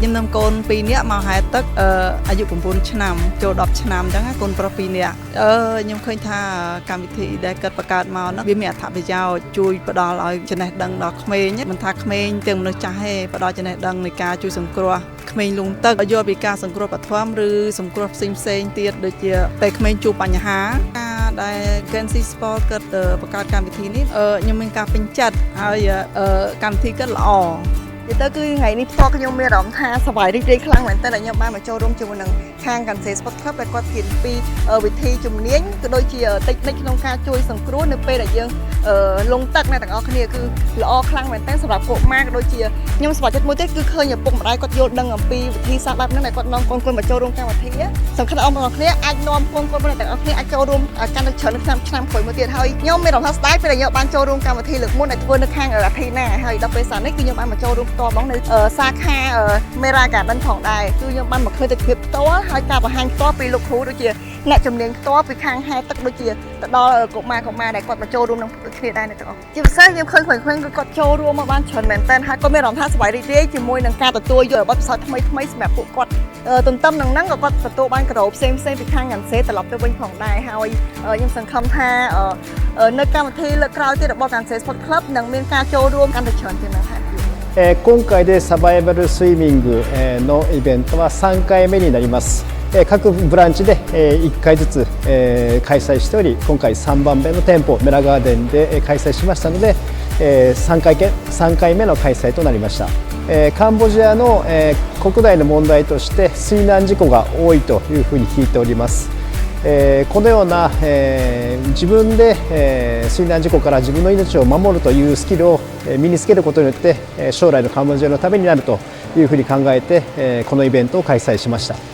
nhưng nằm con pi nè mà hai tấcอายุ9 ឆ្នាំចូល10ឆ្នាំអញ្ចឹងកូនប្រុស2នាក់ខ្ញុំឃើញថាកម្មវិធីដែលកើតបង្កើតមកនោះវាមានអត្ថប្រយោជន៍ជួយផ្ដល់ឲ្យចំណេះដឹងដល់ក្មេងមិនថាក្មេងទាំងមនុស្សចាស់ទេផ្ដល់ចំណេះដឹងនៃការជួយសង្គ្រោះក្មេងលងទឹកយល់ពីការសង្គ្រោះបឋមឬសង្គ្រោះផ្សេងទៀតដូចជាពេលក្មេងជួបបញ្ហាការដែល Gency Sport កើតបង្កើតកម្មវិធីនេះខ្ញុំមានការពេញចិត្តហើយកម្មវិធីកើតល្អនិយាយទៅគឺថ្ងៃនេះផ្ទាល់ខ្ញុំមានអារម្មណ៍ថាសប្បាយរីករាយខ្លាំងមែនតើខ្ញុំបានមកចូលរួមជាមួយនឹងខាង Gency Sport Club ដែលគាត់រៀនពីវិធីជំនាញក៏ដូចជាតិចនិចក្នុងការជួយសង្គ្រោះនៅពេលដែលយើងលងទឹកអ្នកទាំងអស់គ្នាគឺល្អខ្លាំងមែនតើសម្រាប់កុមារក៏ដូចជាខ្ញុំសប្បាយចិត្តមួយទៀតគឺឃើញឪពុកម្ដាយគាត់យល់ដឹងអំពីវិធីសាស្ត្របែបហ្នឹងដែលគាត់នាំកូនៗមកចូលរួមកម្មវិធីសំខាន់អស់បងប្អូនគ្នាអាចនាំកូនៗទាំងអស់គ្នាអាចចូលរួមកាន់តែច្រើនឆ្នាំក្រោយមកទៀតហើយខ្ញុំមានអារម្មណ៍ថាស្ដាយពេលដែលខ្ញុំបានចូលរួមកម្មវិធីលើកមុនដែលធ្វើនៅខាងអាធីណាហើយដល់ពេលសារនេះគឺខ្ញុំបានមកចូលរួមផ្ទាល់ហ្មងនៅសាខា Mera Garden ផងដែរគឺខ្ញុំបានមកឃើញទៅភាពផ្ទាល់ហើយការបង្ហាញផ្ទាល់ពីលោកគ្រូដូចជាអ្នកជំនាញផ្ទាល់ពីខាងហែទឹកដូចជាទៅដល់កុមារដែលគាត់មកចូលរួមនឹងគ្នាដែរទាំងអស់ជាពិសេសខ្ញុំឃើញក្មេងៗគឺគាត់ចូលរួមមកបានច្រើនមែនតើហើយគាត់មានអារម្មណ៍ថាសប្បាយរីករាយជាមួយនឹងការទទួលយកបទពិសោធន៍ថ្មីសម្រាប់ពួកគាត់ទន្ទឹមនឹងហ្នឹងក៏គាត់ទទួលបានការ៉ូផ្សេងពីខាងកាន់សេត្រឡប់ទៅវិញផងដែរហើយខ្ញុំសង្ឃឹមថានៅកម្មវិធីលើកក្រោយទៀតរបស់ Gency Sport Club នឹងមានការចូលរួមកាន់តែច្រើនទៀតណាស់今回でサバイバルスイミングのイベントは3回目になります。各ブランチで1回ずつ開催しており、今回3番目の店舗メラガーデンで開催しましたので、3回目の開催となりました。カンボジアの国内の問題として水難事故が多いというふうに聞いております。このような自分で水難事故から自分の命を守るというスキルを身につけることによって将来のカンボジアのためになるというふうに考えてこのイベントを開催しました。